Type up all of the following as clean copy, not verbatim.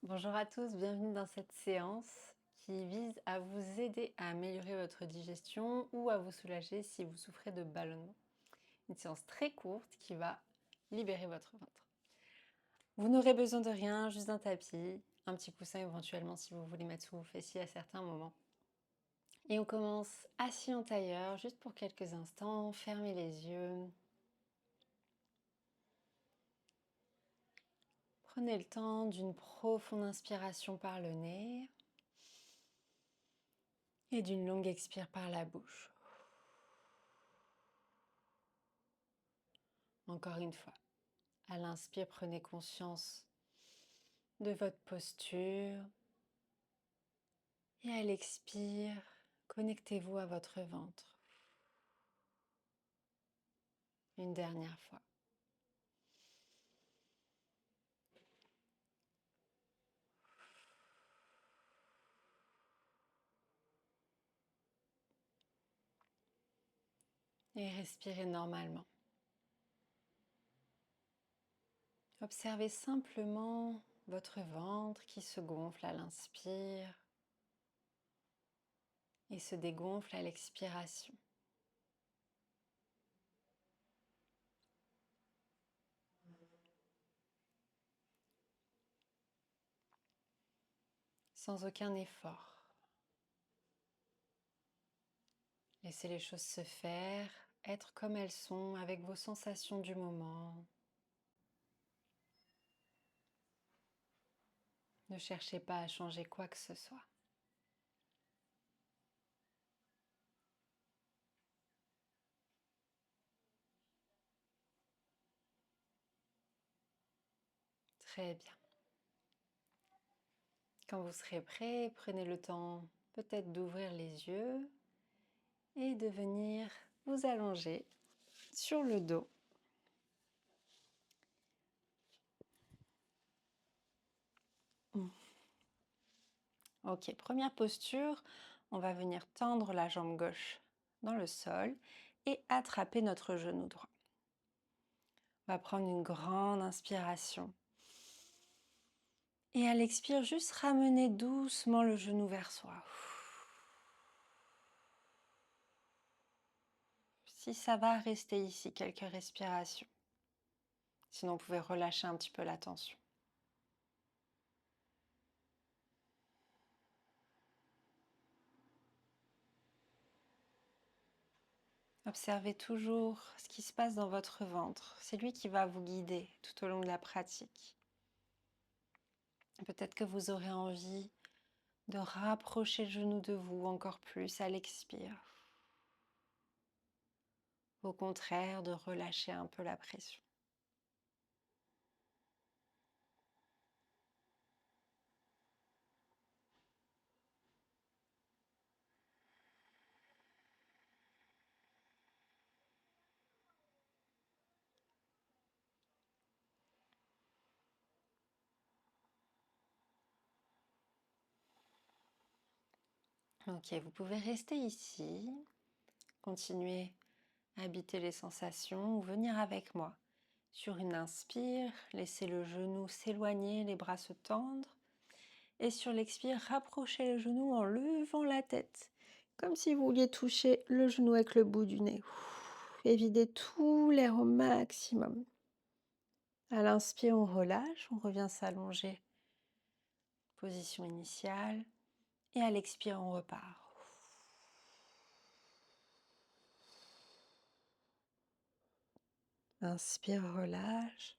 Bonjour à tous, bienvenue dans cette séance qui vise à vous aider à améliorer votre digestion ou à vous soulager si vous souffrez de ballonnement. Une séance très courte qui va libérer votre ventre. Vous n'aurez besoin de rien, juste d'un tapis, un petit coussin éventuellement si vous voulez mettre sous vos fessiers à certains moments. Et on commence assis en tailleur, juste pour quelques instants, fermez les yeux. Prenez le temps d'une profonde inspiration par le nez et d'une longue expire par la bouche. Encore une fois, à l'inspire, prenez conscience de votre posture et à l'expire, connectez-vous à votre ventre. Une dernière fois. Et respirez normalement. Observez simplement votre ventre qui se gonfle à l'inspire et se dégonfle à l'expiration. Sans aucun effort. Laissez les choses se faire, être comme elles sont, avec vos sensations du moment. Ne cherchez pas à changer quoi que ce soit. Très bien. Quand vous serez prêt, prenez le temps peut-être d'ouvrir les yeux et de venir vous allonger sur le dos. Ok, première posture, on va venir tendre la jambe gauche dans le sol et attraper notre genou droit. On va prendre une grande inspiration. Et à l'expire, juste ramener doucement le genou vers soi. Si ça va, restez ici quelques respirations. Sinon, vous pouvez relâcher un petit peu la tension. Observez toujours ce qui se passe dans votre ventre. C'est lui qui va vous guider tout au long de la pratique. Peut-être que vous aurez envie de rapprocher le genou de vous encore plus à l'expire. Au contraire, de relâcher un peu la pression. Ok, vous pouvez rester ici, continuer à habiter les sensations ou venir avec moi. Sur une inspire, laissez le genou s'éloigner, les bras se tendre. Et sur l'expire, rapprochez le genou en levant la tête, comme si vous vouliez toucher le genou avec le bout du nez. Et videz tout l'air au maximum. À l'inspire, on relâche, on revient s'allonger. Position initiale. Et à l'expire, on repart. Inspire, relâche.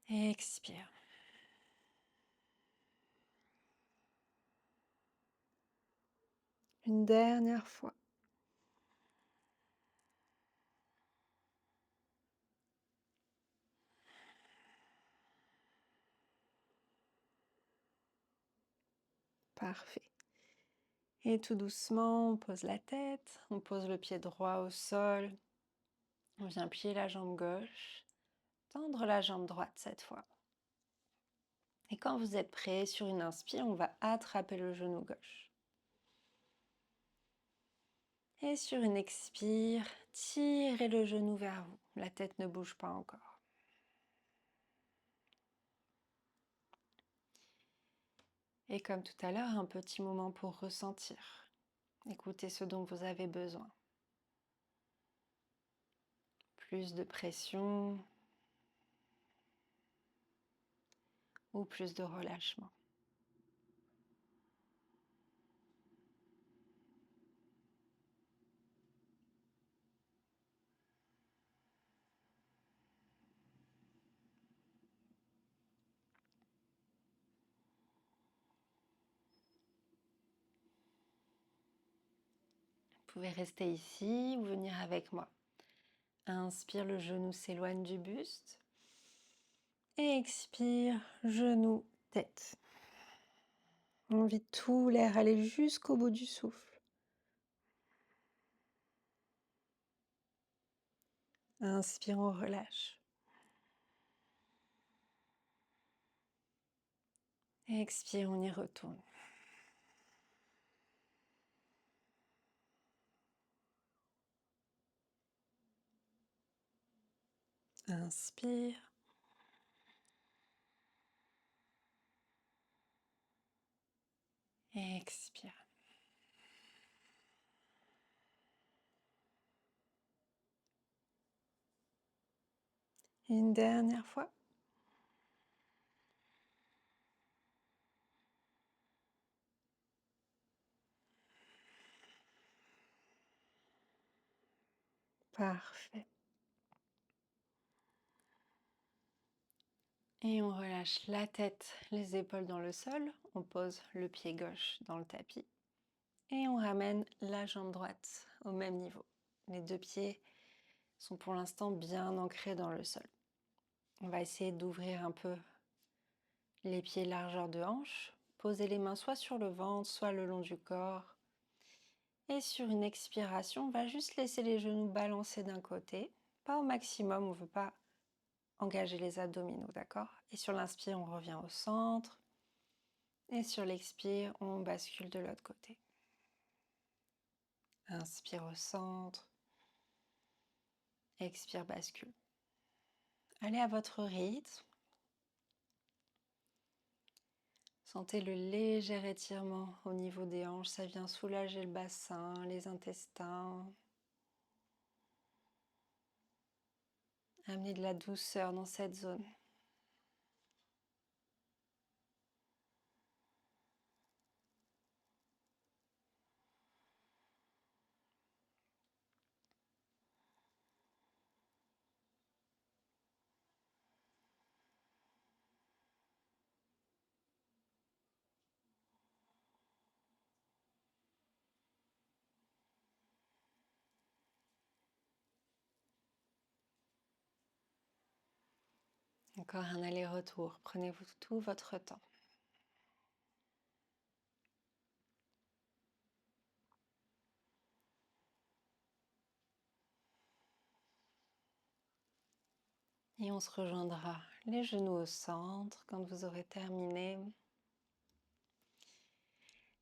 Et expire. Une dernière fois. Parfait. Et tout doucement, on pose la tête, on pose le pied droit au sol. On vient plier la jambe gauche, tendre la jambe droite cette fois. Et quand vous êtes prêt, sur une inspire, on va attraper le genou gauche. Et sur une expire, tirez le genou vers vous. La tête ne bouge pas encore. Et comme tout à l'heure, un petit moment pour ressentir. Écoutez ce dont vous avez besoin. Plus de pression ou plus de relâchement. Vous pouvez rester ici ou venir avec moi. Inspire, le genou s'éloigne du buste. Et expire, genou, tête. On vide tout l'air aller jusqu'au bout du souffle. Inspire, on relâche. Expire, on y retourne. Inspire. Expire. Une dernière fois. Parfait. Et on relâche la tête, les épaules dans le sol. On pose le pied gauche dans le tapis. Et on ramène la jambe droite au même niveau. Les deux pieds sont pour l'instant bien ancrés dans le sol. On va essayer d'ouvrir un peu les pieds largeur de hanche. Posez les mains soit sur le ventre, soit le long du corps. Et sur une expiration, on va juste laisser les genoux balancer d'un côté. Pas au maximum, on ne veut pas engager les abdominaux, d'accord? Et sur l'inspire, on revient au centre. Et sur l'expire, on bascule de l'autre côté. Inspire au centre. Expire, bascule. Allez à votre rythme. Sentez le léger étirement au niveau des hanches. Ça vient soulager le bassin, les intestins. Amenez de la douceur dans cette zone. Encore un aller-retour. Prenez-vous tout votre temps. Et on se rejoindra les genoux au centre quand vous aurez terminé.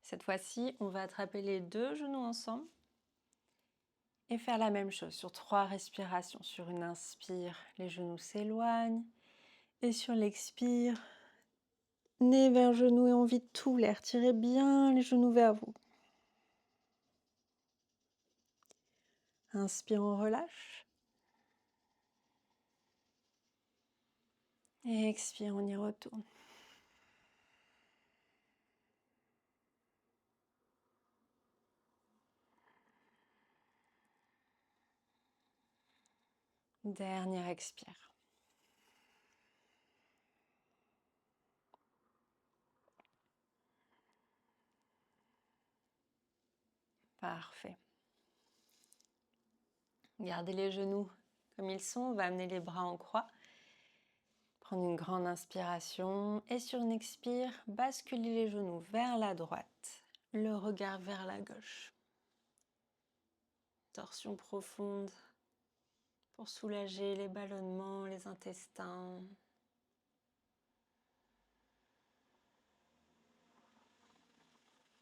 Cette fois-ci, on va attraper les deux genoux ensemble et faire la même chose sur 3 respirations. Sur une inspire, les genoux s'éloignent. Et sur l'expire, nez vers genou et on vide tout l'air. Tirez bien les genoux vers vous. Inspire, on relâche. Et expire, on y retourne. Dernière expire. Parfait. Gardez les genoux comme ils sont. On va amener les bras en croix. Prendre une grande inspiration. Et sur une expire, basculer les genoux vers la droite. Le regard vers la gauche. Torsion profonde pour soulager les ballonnements, les intestins.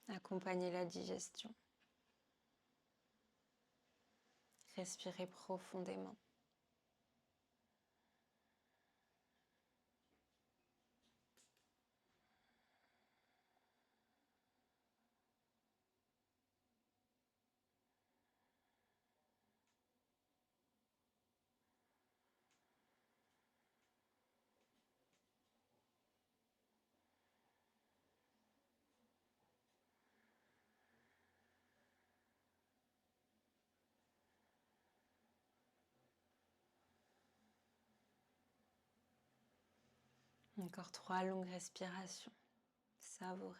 Accompagner la digestion. Respirez profondément. Encore 3 longues respirations. Savourez.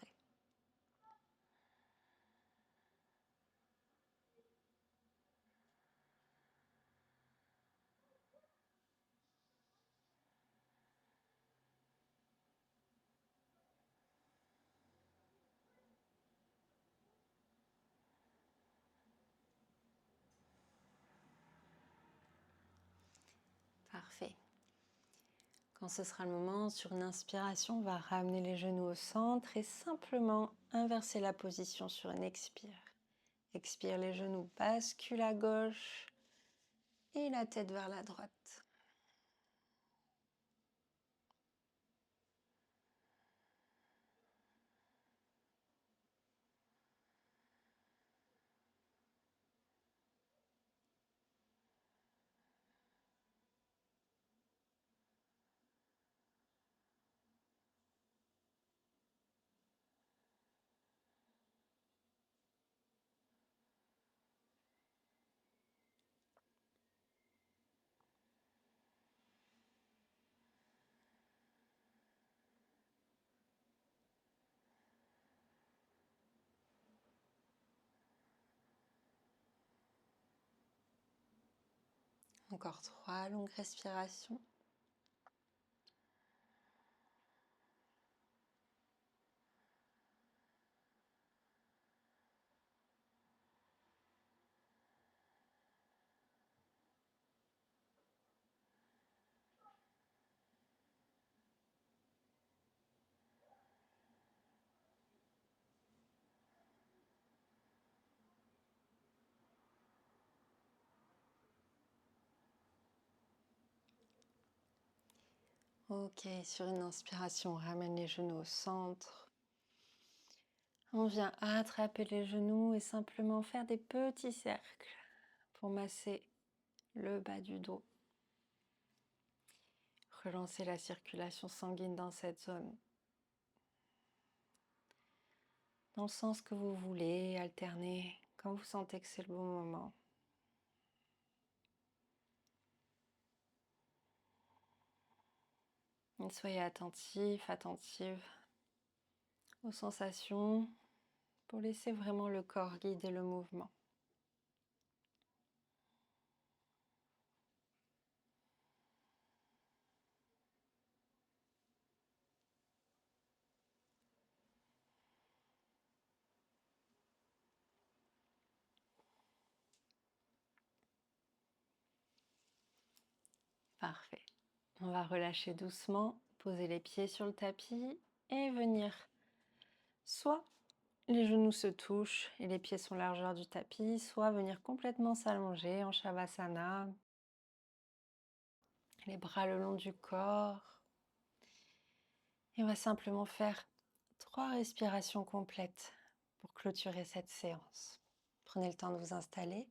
Parfait. Quand ce sera le moment, sur une inspiration, on va ramener les genoux au centre et simplement inverser la position sur une expire. Expire, les genoux basculent à gauche et la tête vers la droite. Encore 3 longues respirations. Ok, sur une inspiration, on ramène les genoux au centre. On vient attraper les genoux et simplement faire des petits cercles pour masser le bas du dos. Relancer la circulation sanguine dans cette zone. Dans le sens que vous voulez, alterner quand vous sentez que c'est le bon moment. Et soyez attentif, attentive aux sensations pour laisser vraiment le corps guider le mouvement. Parfait. On va relâcher doucement, poser les pieds sur le tapis et venir soit les genoux se touchent et les pieds sont largeur du tapis, soit venir complètement s'allonger en Shavasana, les bras le long du corps. Et on va simplement faire 3 respirations complètes pour clôturer cette séance. Prenez le temps de vous installer.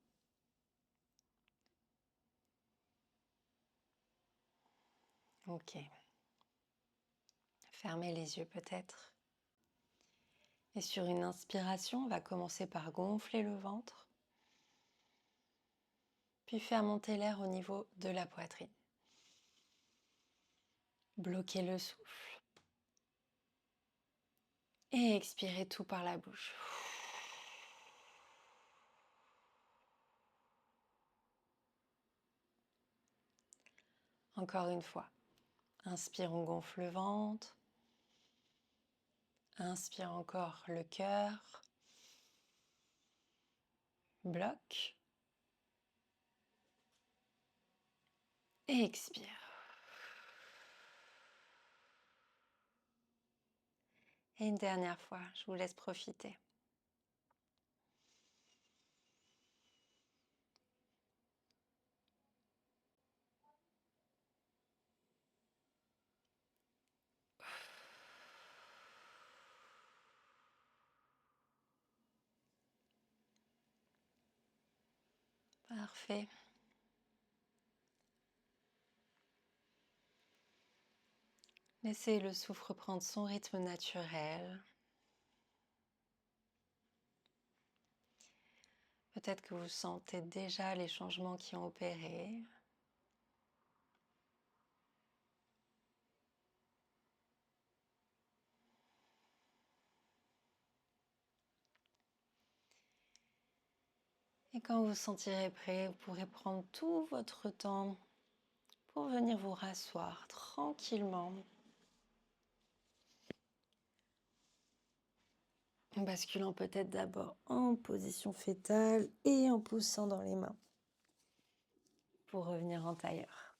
Ok. Fermez les yeux peut-être. Et sur une inspiration, on va commencer par gonfler le ventre, puis faire monter l'air au niveau de la poitrine. Bloquez le souffle. Et expirez tout par la bouche. Encore une fois. Inspire, on gonfle le ventre. Inspire encore le cœur. Bloque. Et expire. Et une dernière fois, je vous laisse profiter. Parfait. Laissez le souffle prendre son rythme naturel. Peut-être que vous sentez déjà les changements qui ont opéré. Et quand vous vous sentirez prêt, vous pourrez prendre tout votre temps pour venir vous rasseoir tranquillement, en basculant peut-être d'abord en position fétale et en poussant dans les mains pour revenir en tailleur.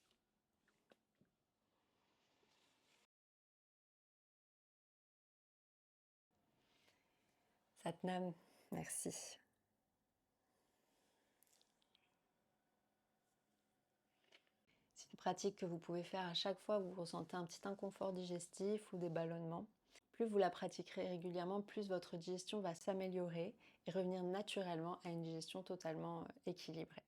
Satnam, merci. C'est une pratique que vous pouvez faire à chaque fois que vous ressentez un petit inconfort digestif ou des ballonnements. Plus vous la pratiquerez régulièrement, plus votre digestion va s'améliorer et revenir naturellement à une digestion totalement équilibrée.